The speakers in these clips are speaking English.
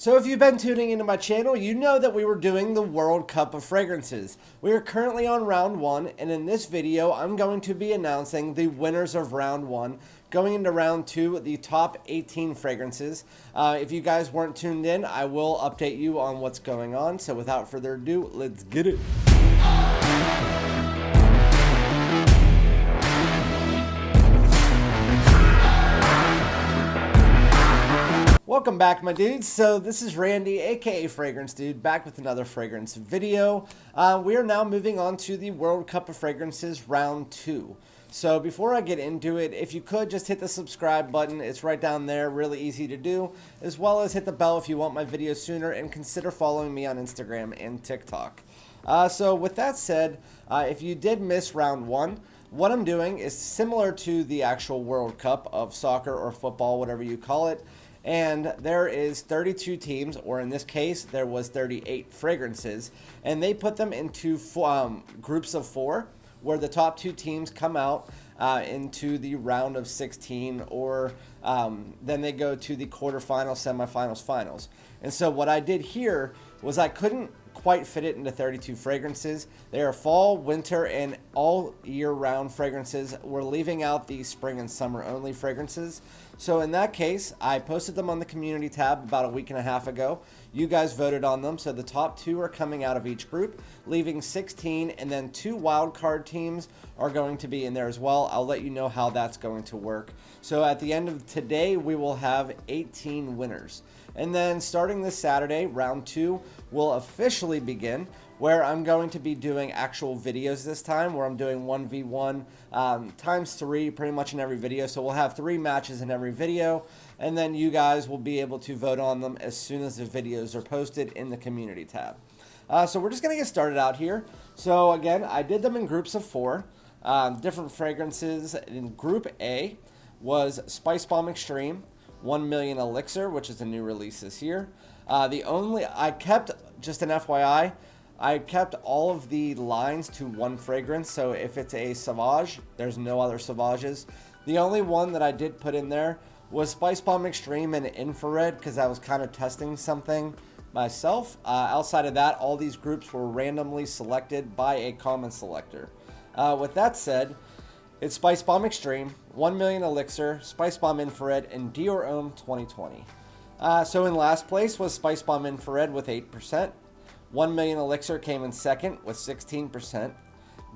So if you've been tuning into my channel, you know that we were doing the World Cup of Fragrances. We are currently on round 1, and in this video, I'm going to be announcing the winners of round 1. Going into round 2, the top 18 fragrances. If you guys weren't tuned in, I will update you on what's going on. So without further ado, let's get it. Welcome back, my dudes. So this is Randy, aka Fragrance Dude, back with another fragrance video. We are now moving on to the World Cup of Fragrances round 2. So before I get into it, if you could just hit the subscribe button, it's right down there, really easy to do, as well as hit the bell if you want my videos sooner, and consider following me on Instagram and TikTok. So with that said, if you did miss round 1, what I'm doing is similar to the actual World Cup of soccer or football, whatever you call it. And there is 32 teams, or in this case, there was 38 fragrances, and they put them into groups of 4, where the top 2 teams come out into the round of 16, or then they go to the quarterfinals, semifinals, finals. And so what I did here was I couldn't quite fit it into 32 fragrances. They are fall, winter, and all year-round fragrances. We're leaving out the spring and summer only fragrances. So in that case, I posted them on the community tab about a week and a half ago. You guys voted on them, so the top 2 are coming out of each group, leaving 16, and then 2 wild card teams are going to be in there as well. I'll let you know how that's going to work. So at the end of today, we will have 18 winners. And then starting this Saturday, round 2 will officially begin, where I'm going to be doing actual videos this time, where I'm doing 1v1 times 3 pretty much in every video. So we'll have 3 matches in every video, and then you guys will be able to vote on them as soon as the videos are posted in the community tab. So we're just going to get started out here. So again, I did them in groups of 4, different fragrances. In group A was Spicebomb Extreme, 1 Million Elixir, which is a new release this year. I kept, just an FYI, I kept all of the lines to 1 fragrance, so if it's a Sauvage, there's no other Sauvages. The only one that I did put in there was Spicebomb Extreme and Infrared, because I was kind of testing something myself. Outside of that, all these groups were randomly selected by a common selector. With that said, it's Spicebomb Extreme, 1 Million Elixir, Spicebomb Infrared, and Dior Homme 2020. So in last place was Spicebomb Infrared with 8%. 1 Million Elixir came in second with 16%.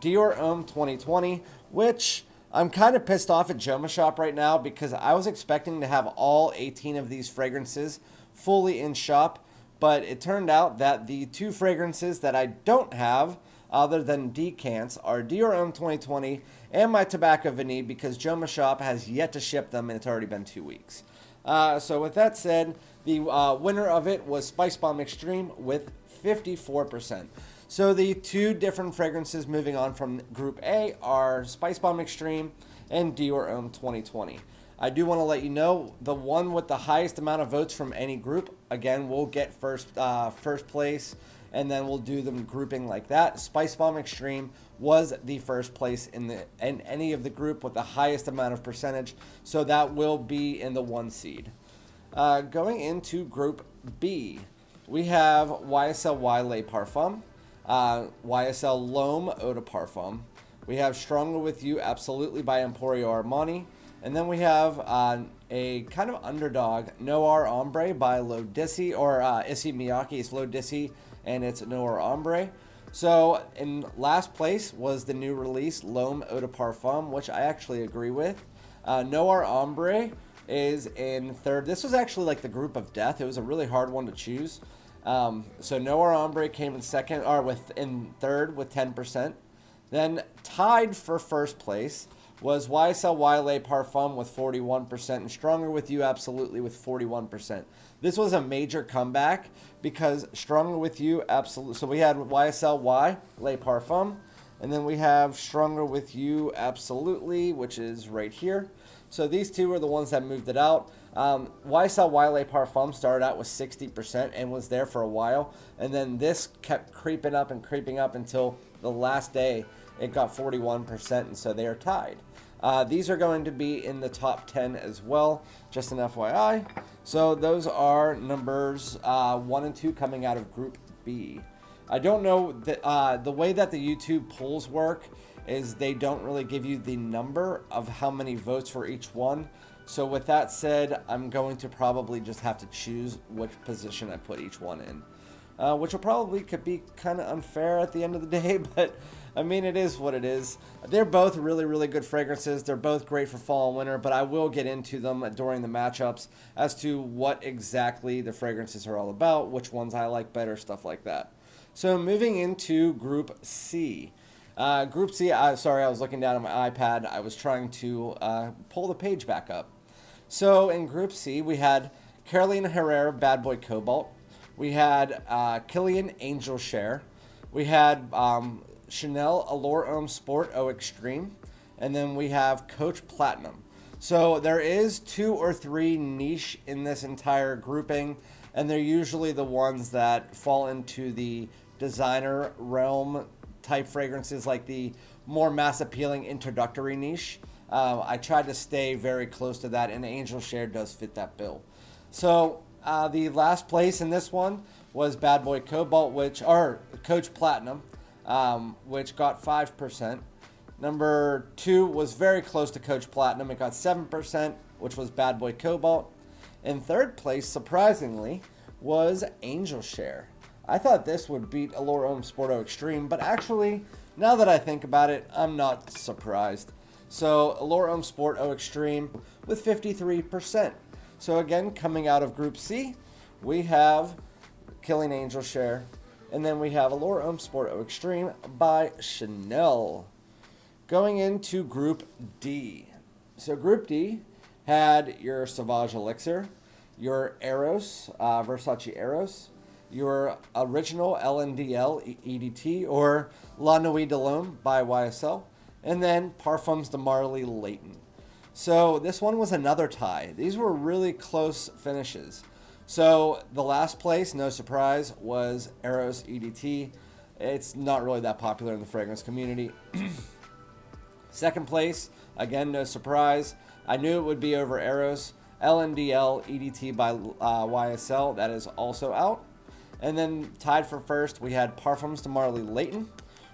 Dior Homme 2020, which I'm kind of pissed off at Joma Shop right now, because I was expecting to have all 18 of these fragrances fully in shop, but it turned out that the 2 fragrances that I don't have other than decants are Dior Homme 2020 and my Tobacco Vanille, because Joma Shop has yet to ship them and it's already been 2 weeks. So with that said, the winner of it was Spicebomb Extreme with 54%. So the 2 different fragrances moving on from Group A are Spicebomb Extreme and Dior Homme 2020. I do want to let you know, the one with the highest amount of votes from any group, again, will get first place, and then we'll do them grouping like that. Spicebomb Extreme was the first place in any of the group with the highest amount of percentage, so that will be in the 1 seed. Going into Group B, we have YSL Les Parfums, YSL L'Homme Eau de Parfum. We have Stronger With You Absolutely by Emporio Armani. And then we have a kind of underdog, Noir Ombre by Lodisi, or Issey Miyake. It's Lodisi, and it's Noir Ombre. So in last place was the new release, L'Homme Eau de Parfum, which I actually agree with. Noir Ombre is in third. This was actually like the group of death. It was a really hard one to choose. So Noir Ombre came in second, or in third with 10%. Then tied for first place was YSL Les Parfums with 41%, and Stronger With You Absolutely with 41%. This was a major comeback, because Stronger With You Absolutely, so we had YSL Les Parfums, and then we have Stronger With You Absolutely, which is right here. So these 2 are the ones that moved it out. YSL Les Parfums started out with 60% and was there for a while, and then this kept creeping up until the last day it got 41%, and so they are tied. These are going to be in the top 10 as well, just an FYI. So those are numbers 1 and 2 coming out of Group B. I don't know the way that the YouTube polls work is they don't really give you the number of how many votes for each one. So with that said, I'm going to probably just have to choose which position I put each one in, which will probably could be kind of unfair at the end of the day, but I mean, it is what it is. They're both really, really good fragrances. They're both great for fall and winter, but I will get into them during the matchups as to what exactly the fragrances are all about, which ones I like better, stuff like that. So moving into Group C. Group C, sorry, I was looking down at my iPad. I was trying to pull the page back up. So in Group C, we had Carolina Herrera Bad Boy Cobalt. We had KILLIAN Angel Share. We had Chanel Allure Homme Sport Eau Extreme. And then we have Coach Platinum. So there is 2 or 3 niche in this entire grouping, and they're usually the ones that fall into the designer realm type fragrances, like the more mass appealing introductory niche. I tried to stay very close to that, and Angel Share does fit that bill. So the last place in this one was Bad Boy Cobalt, or Coach Platinum, which got 5%. Number 2 was very close to Coach Platinum. It got 7%, which was Bad Boy Cobalt. In third place, surprisingly, was Angel Share. I thought this would beat Allure Homme Sport Eau Extreme, but actually, now that I think about it, I'm not surprised. So Allure Homme Sport Eau Extreme with 53%. So again, coming out of Group C, we have KILLIAN Angel Share, and then we have Allure Homme Sport Eau Extreme by Chanel. Going into Group D. So Group D had your Sauvage ELIXIR, your Eros, Versace Eros, your original LNDL EDT, or La Nuit de l'Homme by YSL, and then Parfums de Marly Layton. So this one was another tie. These were really close finishes. So the last place, no surprise, was Eros EDT. It's not really that popular in the fragrance community. Second place, again, no surprise. I knew it would be over Eros. LNDL EDT by YSL, that is also out. And then tied for first, we had Parfums de Marly Layton,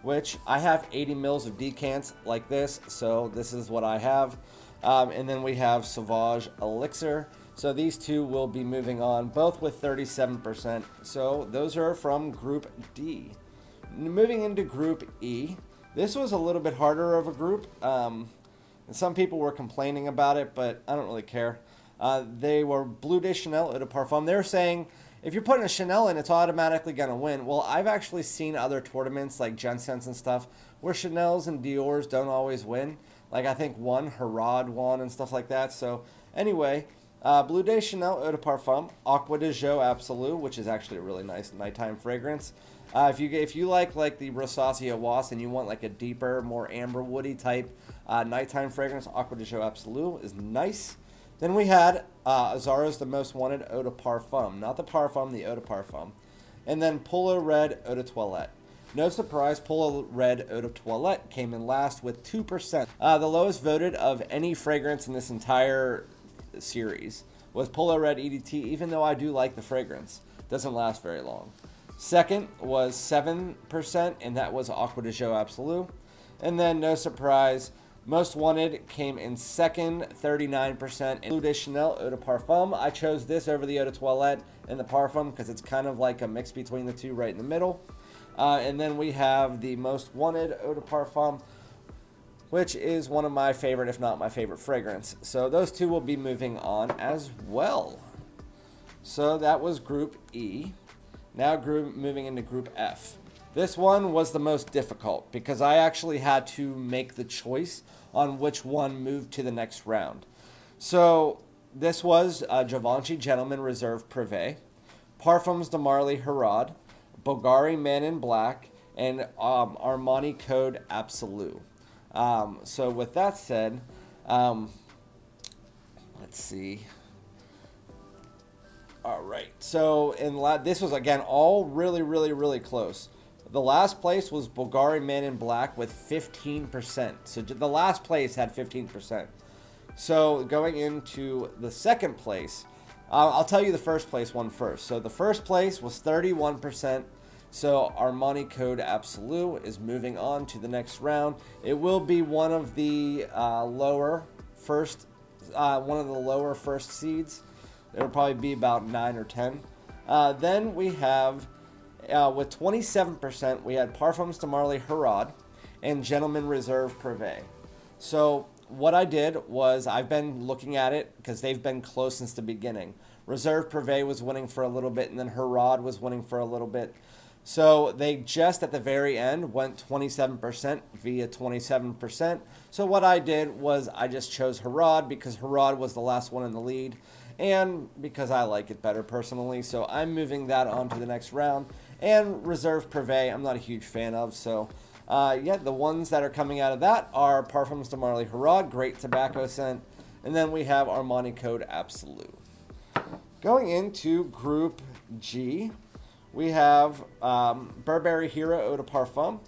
which I have 80 mils of decants like this, so this is what I have. And then we have Sauvage ELIXIR. So these two will be moving on, both with 37%. So those are from Group D. Moving into Group E, this was a little bit harder of a group. And some people were complaining about it, but I don't really care. They were Bleu de Chanel Eau de Parfum. They were saying, if you're putting a Chanel in, it's automatically going to win. Well, I've actually seen other tournaments like Jensen's and stuff where Chanel's and Dior's don't always win. Like I think one, Herod won and stuff like that. So anyway, Bleu de Chanel Eau de Parfum, Aqua de Jo Absolu, which is actually a really nice nighttime fragrance. If you like the Rosacea Was and you want like a deeper, more amber woody type nighttime fragrance, Aqua de Jo Absolu is nice. Then we had Azzaro's The Most Wanted Eau de Parfum. Not the Parfum, the Eau de Parfum. And then Polo Red Eau de Toilette. No surprise, Polo Red Eau de Toilette came in last with 2%. The lowest voted of any fragrance in this entire series was Polo Red EDT, even though I do like the fragrance. Doesn't last very long. Second was 7%, and that was Aqua de Jo Absolu. And then, no surprise, Most Wanted came in second, 39%. Bleu de Chanel Eau de Parfum. I chose this over the Eau de Toilette and the Parfum because it's kind of like a mix between the two right in the middle. And then we have the Most Wanted Eau de Parfum, which is one of my favorite, if not my favorite fragrance. So those two will be moving on as well. So that was Group E. Now moving into Group F. This one was the most difficult because I actually had to make the choice on which one moved to the next round. So this was Givenchy Gentleman Reserve Privé, Parfums de Marly Herod, Bulgari Man in Black, and Armani Code Absolu. So with that said, let's see. All right. So this was again all really, really, really close. The last place was Bulgari Man in Black with 15%. So the last place had 15%. So going into the second place, I'll tell you the first place one first. So the first place was 31%. So Armani Code Absolu is moving on to the next round. It will be one of the lower first seeds. It'll probably be about 9 or 10. Then we have, with 27%, we had Parfums de Marly Herod and Gentleman Reserve Privé. So what I did was, I've been looking at it because they've been close since the beginning. Reserve Privé was winning for a little bit, and then Herod was winning for a little bit. So they just at the very end went 27% via 27%. So what I did was I just chose Herod because Herod was the last one in the lead, and because I like it better personally. So I'm moving that on to the next round. And Reserve Privé, I'm not a huge fan of. So yeah, the ones that are coming out of that are Parfums de Marly Herod, great tobacco scent. And then we have Armani Code Absolu. Going into Group G, we have Burberry Hero Eau de Parfum.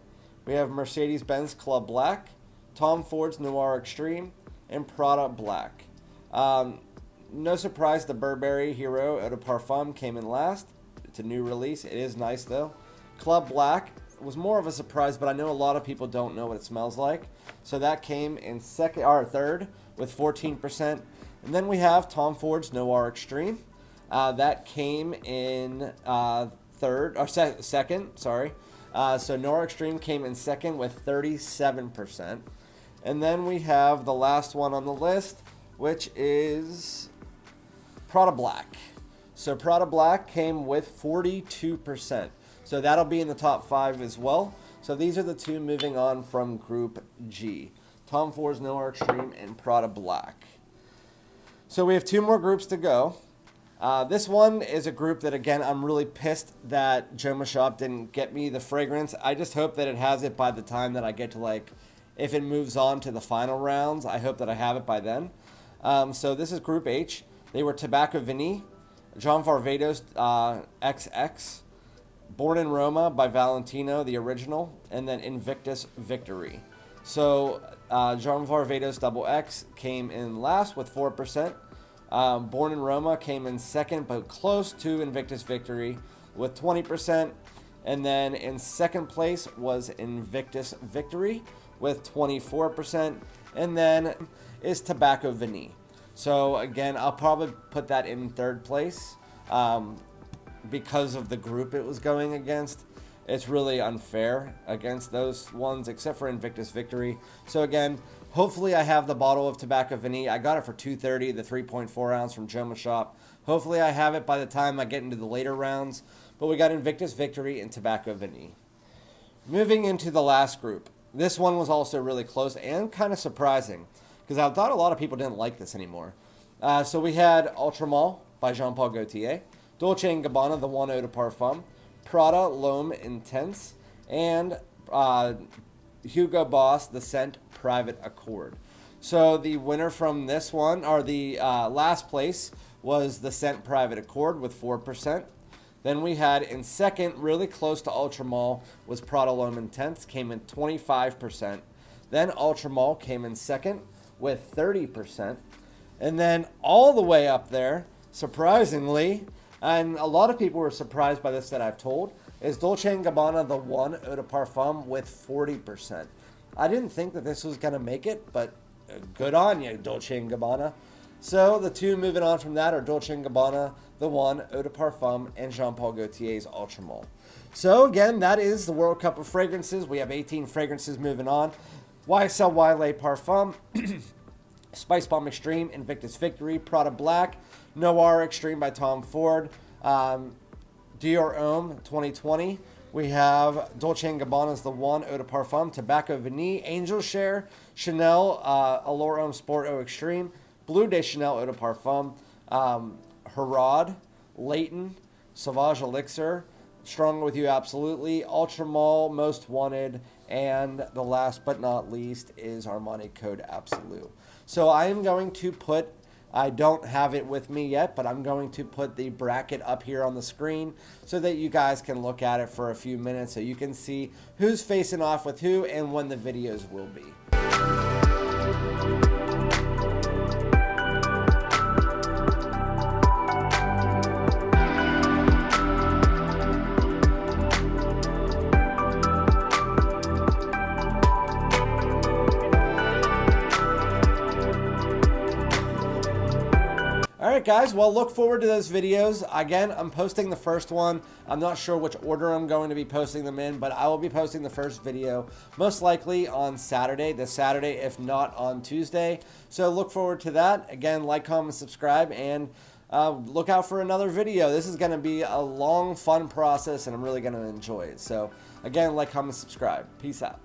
We have Mercedes-Benz Club Black, Tom Ford's Noir Extreme, and Prada Black. No surprise, the Burberry Hero Eau de Parfum came in last. It's a new release. It is nice though. Club Black was more of a surprise, but I know a lot of people don't know what it smells like. So that came in third with 14%. And then we have Tom Ford's Noir Extreme. That came in second. So Noir Extreme came in second with 37%. And then we have the last one on the list, which is Prada Black. So Prada Black came with 42%. So that'll be in the top 5 as well. So these are the two moving on from Group G. Tom Ford's Noir Extreme and Prada Black. So we have 2 more groups to go. This one is a group that, again, I'm really pissed that Joma Shop didn't get me the fragrance. I just hope that it has it by the time that I get to, if it moves on to the final rounds, I hope that I have it by then. So this is Group H. They were Tobacco Vanille, John Varvatos XX, Born in Roma by Valentino, the original, and then Invictus Victory. So John Varvatos XX came in last with 4%. Born in Roma came in second, but close to Invictus Victory with 20%. And then in second place was Invictus Victory with 24%. And then is Tobacco Vanille. So again, I'll probably put that in third place because of the group it was going against. It's really unfair against those ones, except for Invictus Victory. So again, hopefully I have the bottle of Tobacco Vanille. I got it for $2.30, the 3.4 ounce from Joma Shop. Hopefully I have it by the time I get into the later rounds. But we got Invictus Victory and Tobacco Vanille. Moving into the last group. This one was also really close and kind of surprising, because I thought a lot of people didn't like this anymore. So we had Ultramall by Jean Paul Gaultier, Dolce & Gabbana, the One Eau de Parfum, Prada L'Homme Intense, and Hugo Boss, the Scent Private Accord. So the winner from this one, or the last place, was the Scent Private Accord with 4%. Then we had in second, really close to Ultramall, was Prada L'Homme Intense, came in 25%. Then Ultramall came in second with 30%. And then all the way up there, surprisingly, and a lot of people were surprised by this that I've told, is Dolce & Gabbana, the One Eau de Parfum with 40%. I didn't think that this was going to make it, but good on you, Dolce & Gabbana. So the two moving on from that are Dolce & Gabbana, the One Eau de Parfum, and Jean Paul Gaultier's Ultramall. So again, that is the World Cup of fragrances. We have 18 fragrances moving on. YSL Les Parfums, Spicebomb Extreme, Invictus Victory, Prada Black, Noir Extreme by Tom Ford, Dior Homme 2020. We have Dolce & Gabbana's The One Eau de Parfum, Tobacco Vanille, Angel Share, Chanel Allure Homme Sport Eau Extreme, Bleu de Chanel Eau de Parfum, Herod, Layton, Sauvage ELIXIR, Stronger With You Absolutely, Ultramall, Most Wanted, and the last but not least is Armani Code Absolu. So I am going to put I don't have it with me yet, but I'm going to put the bracket up here on the screen so that you guys can look at it for a few minutes so you can see who's facing off with who and when the videos will be. Alright guys, well look forward to those videos. Again, I'm posting the first one. I'm not sure which order I'm going to be posting them in, but I will be posting the first video most likely on Saturday, this Saturday, if not on Tuesday. So look forward to that. Again, like, comment, subscribe, and look out for another video. This is going to be a long, fun process, and I'm really going to enjoy it. So again, like, comment, subscribe. Peace out.